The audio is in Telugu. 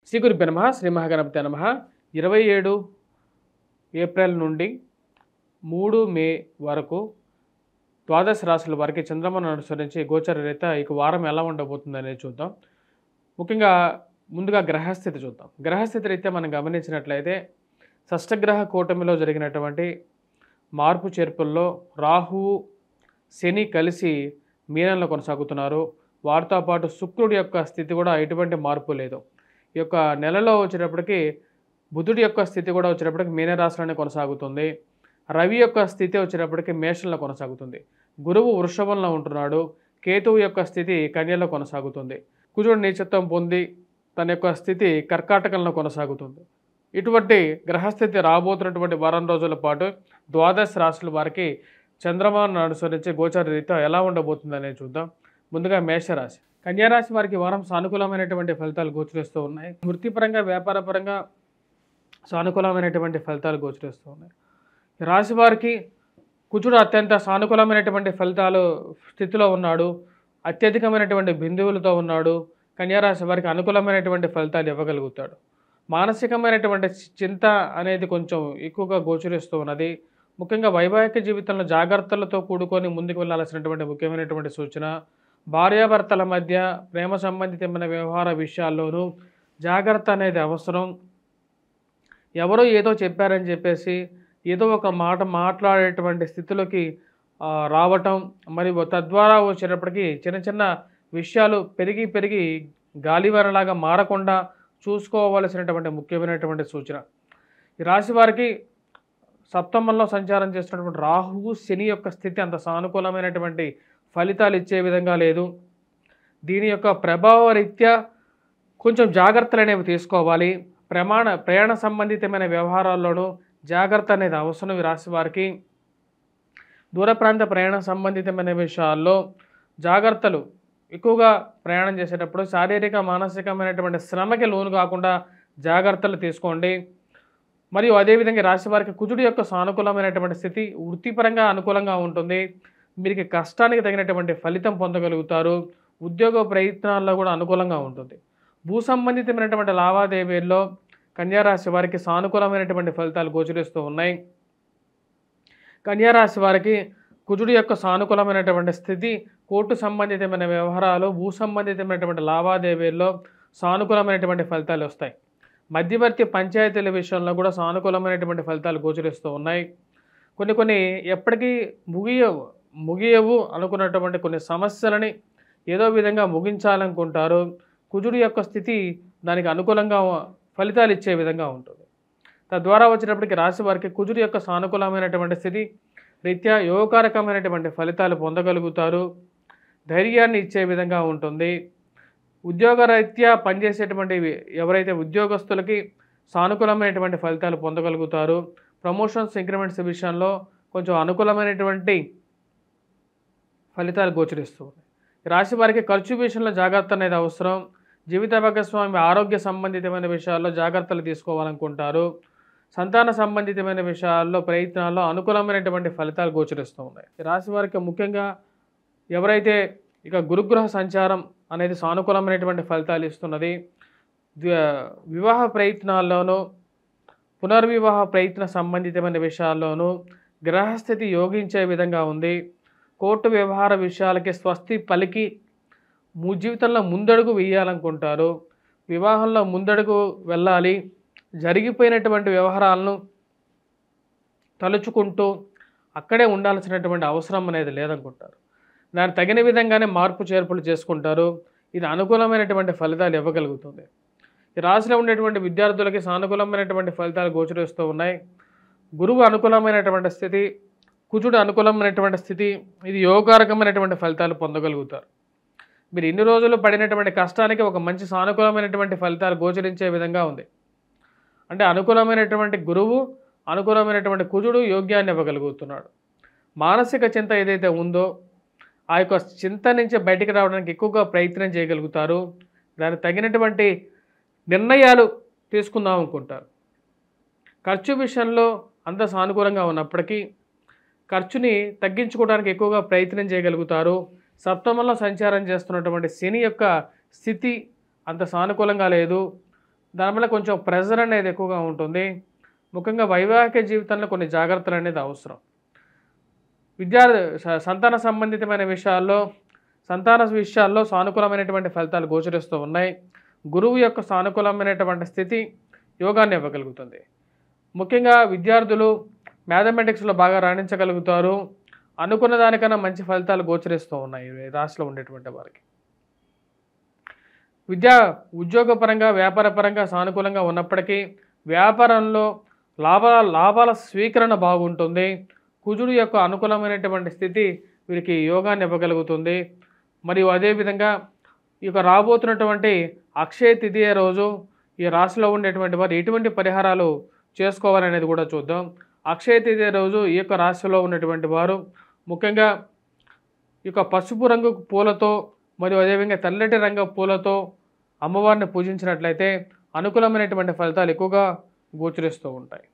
శ్రీ గురుభ్యో నమః. శ్రీ మహాగణపతే నమః. 27 ఏప్రిల్ నుండి 3 మే వరకు ద్వాదశ రాశుల వారికి చంద్రమాను అనుసరించి గోచర రీత్యా ఈ వారం ఎలా ఉండబోతుంది అనేది చూద్దాం. ముఖ్యంగా ముందుగా గ్రహస్థితి చూద్దాం. గ్రహస్థితి రీత్యా మనం గమనించినట్లయితే షష్టగ్రహ కూటమిలో జరిగినటువంటి మార్పు చేర్పుల్లో రాహువు శని కలిసి మీనంలో కొనసాగుతున్నారు. వారితో పాటు శుక్రుడి యొక్క స్థితి కూడా ఎటువంటి మార్పు లేదు. ఈ యొక్క నెలలో వచ్చేటప్పటికి బుధుడి యొక్క స్థితి కూడా వచ్చేటప్పటికి మీనరాశిలోనే కొనసాగుతుంది. రవి యొక్క స్థితి వచ్చేటప్పటికి మేషంలో కొనసాగుతుంది. గురువు వృషభంలో ఉంటున్నాడు. కేతువు యొక్క స్థితి కన్యలో కొనసాగుతుంది. కుజుడు నీచత్వం పొంది తన యొక్క స్థితి కర్కాటకంలో కొనసాగుతుంది. ఇటువంటి గ్రహస్థితి రాబోతున్నటువంటి వారం రోజుల పాటు ద్వాదశ రాశుల వారికి చంద్రమాను అనుసరించి గోచర రీత్యా ఎలా ఉండబోతుంది అనేది చూద్దాం. ముందుగా మేషరాశి. కన్యారాశి వారికి వారం సానుకూలమైనటువంటి ఫలితాలు గోచరిస్తూ ఉన్నాయి. వృత్తిపరంగా వ్యాపారపరంగా సానుకూలమైనటువంటి ఫలితాలు గోచరిస్తూ ఉన్నాయి. రాశి వారికి కుజుడు అత్యంత సానుకూలమైనటువంటి ఫలితాలు స్థితిలో ఉన్నాడు. అత్యధికమైనటువంటి బిందువులతో ఉన్నాడు. కన్యారాశి వారికి అనుకూలమైనటువంటి ఫలితాలు ఇవ్వగలుగుతాడు. మానసికమైనటువంటి చింత అనేది కొంచెం ఎక్కువగా గోచరిస్తూ ఉన్నది. ముఖ్యంగా వైవాహిక జీవితంలో జాగ్రత్తలతో కూడుకొని ముందుకు వెళ్ళాల్సినటువంటి ముఖ్యమైనటువంటి సూచన. భార్యాభర్తల మధ్య ప్రేమ సంబంధితమైన వ్యవహార విషయాల్లోనూ జాగ్రత్త అనేది అవసరం. ఎవరో ఏదో చెప్పారని చెప్పేసి ఏదో ఒక మాట మాట్లాడేటువంటి స్థితిలోకి రావటం, మరి తద్వారా వచ్చేటప్పటికి చిన్న చిన్న విషయాలు పెరిగి గాలివానలాగా మారకుండా చూసుకోవలసినటువంటి ముఖ్యమైనటువంటి సూచన. ఈ రాశి వారికి సప్తమంలో సంచారం చేస్తున్నటువంటి రాహువు శని యొక్క స్థితి అంత సానుకూలమైనటువంటి ఫలితాలు ఇచ్చే విధంగా లేదు. దీని యొక్క ప్రభావ రీత్యా కొంచెం జాగ్రత్తలు అనేవి తీసుకోవాలి. ప్రయాణ సంబంధితమైన వ్యవహారాల్లోనూ జాగ్రత్త అనేది అవసరం. ఈ రాశి వారికి దూర ప్రాంత ప్రయాణ సంబంధితమైన విషయాల్లో జాగ్రత్తలు ఎక్కువగా ప్రయాణం చేసేటప్పుడు శారీరక మానసికమైనటువంటి శ్రమకి లోను కాకుండా జాగ్రత్తలు తీసుకోండి. మరియు అదేవిధంగా రాశి వారికి కుజుడు యొక్క సానుకూలమైనటువంటి స్థితి వృత్తిపరంగా అనుకూలంగా ఉంటుంది. మీకు కష్టానికి తగినటువంటి ఫలితం పొందగలుగుతారు. ఉద్యోగ ప్రయత్నాల్లో కూడా అనుకూలంగా ఉంటుంది. భూ సంబంధితమైనటువంటి లావాదేవీల్లో కన్యారాశి వారికి సానుకూలమైనటువంటి ఫలితాలు గోచరిస్తూ ఉన్నాయి. కన్యారాశి వారికి కుజుడు యొక్క సానుకూలమైనటువంటి స్థితి కోర్టు సంబంధితమైన వ్యవహారాలు, భూ సంబంధితమైనటువంటి లావాదేవీల్లో సానుకూలమైనటువంటి ఫలితాలు వస్తాయి. మధ్యవర్తి పంచాయతీల విషయంలో కూడా సానుకూలమైనటువంటి ఫలితాలు గోచరిస్తూ ఉన్నాయి. కొన్ని ఎప్పటికీ ముగియవు అనుకున్నటువంటి కొన్ని సమస్యలని ఏదో విధంగా ముగించాలనుకుంటారు. కుజుడు యొక్క స్థితి దానికి అనుకూలంగా ఫలితాలు ఇచ్చే విధంగా ఉంటుంది. తద్వారా వచ్చేటప్పటికి రాశి వారికి కుజుడు యొక్క సానుకూలమైనటువంటి స్థితి రీత్యా యోగకారకమైనటువంటి ఫలితాలు పొందగలుగుతారు. ధైర్యాన్ని ఇచ్చే విధంగా ఉంటుంది. ఉద్యోగరీత్యా పనిచేసేటువంటి ఎవరైతే ఉద్యోగస్తులకి సానుకూలమైనటువంటి ఫలితాలు పొందగలుగుతారు. ప్రమోషన్స్ ఇంక్రిమెంట్స్ విషయంలో కొంచెం అనుకూలమైనటువంటి ఫలితాలు గోచరిస్తూ ఉన్నాయి. రాశి వారికి ఖర్చు విషయంలో జాగ్రత్త అనేది అవసరం. జీవిత భాగస్వామి ఆరోగ్య సంబంధితమైన విషయాల్లో జాగ్రత్తలు తీసుకోవాలనుకుంటారు. సంతాన సంబంధితమైన విషయాల్లో ప్రయత్నాల్లో అనుకూలమైనటువంటి ఫలితాలు గోచరిస్తూ ఉన్నాయి. రాశి వారికి ముఖ్యంగా ఎవరైతే ఇక గురుగ్రహ సంచారం అనేది సానుకూలమైనటువంటి ఫలితాలు ఇస్తున్నది. వివాహ ప్రయత్నాల్లోనూ పునర్వివాహ ప్రయత్న సంబంధితమైన విషయాల్లోనూ గ్రహస్థితి యోగించే విధంగా ఉంది. కోర్టు వ్యవహార విషయాలకి స్వస్తి పలికి జీవితంలో ముందడుగు వేయాలనుకుంటారు. వివాహంలో ముందడుగు వెళ్ళాలి. జరిగిపోయినటువంటి వ్యవహారాలను తలుచుకుంటూ అక్కడే ఉండాల్సినటువంటి అవసరం అనేది లేదనుకుంటారు. దానికి తగిన విధంగానే మార్పు చేర్పులు చేసుకుంటారు. ఇది అనుకూలమైనటువంటి ఫలితాలు ఇవ్వగలుగుతుంది. ఈ రాశిలో ఉండేటువంటి విద్యార్థులకి సానుకూలమైనటువంటి ఫలితాలు గోచరిస్తూ ఉన్నాయి. గురువు అనుకూలమైనటువంటి స్థితి, కుజుడు అనుకూలమైనటువంటి స్థితి, ఇది యోగకారకమైనటువంటి ఫలితాలు పొందగలుగుతారు. మీరు ఇన్ని రోజులు పడినటువంటి కష్టానికి ఒక మంచి సానుకూలమైనటువంటి ఫలితాలు గోచరించే విధంగా ఉంది. అంటే అనుకూలమైనటువంటి గురువు, అనుకూలమైనటువంటి కుజుడు యోగ్యాన్ని ఇవ్వగలుగుతున్నాడు. మానసిక చింత ఏదైతే ఉందో ఆ యొక్క చింత నుంచి బయటికి రావడానికి ఎక్కువగా ప్రయత్నం చేయగలుగుతారు. దానికి తగినటువంటి నిర్ణయాలు తీసుకుందాం అనుకుంటారు. ఖర్చు విషయంలో అంత సానుకూలంగా ఉన్నప్పటికీ ఖర్చుని తగ్గించుకోవడానికి ఎక్కువగా ప్రయత్నం చేయగలుగుతారు. సప్తమంలో సంచారం చేస్తున్నటువంటి శని యొక్క స్థితి అంత సానుకూలంగా లేదు. దానివల్ల కొంచెం ప్రెజర్ అనేది ఎక్కువగా ఉంటుంది. ముఖ్యంగా వైవాహిక జీవితంలో కొన్ని జాగ్రత్తలు అనేది అవసరం. విద్యార్థి సంతాన సంబంధితమైన సంతాన విషయాల్లో సానుకూలమైనటువంటి ఫలితాలు గోచరిస్తూ ఉన్నాయి. గురువు యొక్క సానుకూలమైనటువంటి స్థితి యోగాన్ని ఇవ్వగలుగుతుంది. ముఖ్యంగా విద్యార్థులు మ్యాథమెటిక్స్లో బాగా రాణించగలుగుతారు. అనుకున్న దానికన్నా మంచి ఫలితాలు గోచరిస్తూ ఉన్నాయి ఈ రాశిలో ఉండేటువంటి వారికి. ఉద్యోగపరంగా వ్యాపారపరంగా సానుకూలంగా ఉన్నప్పటికీ వ్యాపారంలో లాభాల స్వీకరణ బాగుంటుంది. కుజుడు యొక్క అనుకూలమైనటువంటి స్థితి వీరికి యోగాన్ని ఇవ్వగలుగుతుంది. మరియు అదేవిధంగా ఇక రాబోతున్నటువంటి అక్షయ తృతీయ రోజు ఈ రాశిలో ఉండేటువంటి వారు ఎటువంటి పరిహారాలు చేసుకోవాలనేది కూడా చూద్దాం. అక్షయ తృతీయ రోజు ఈ యొక్క రాశిలో ఉన్నటువంటి వారు ముఖ్యంగా ఈ యొక్క పసుపు రంగు పూలతో మరియు అదేవిధంగా తెల్లటి రంగు పూలతో అమ్మవారిని పూజించినట్లయితే అనుకూలమైనటువంటి ఫలితాలు ఎక్కువగా గోచరిస్తూ ఉంటాయి.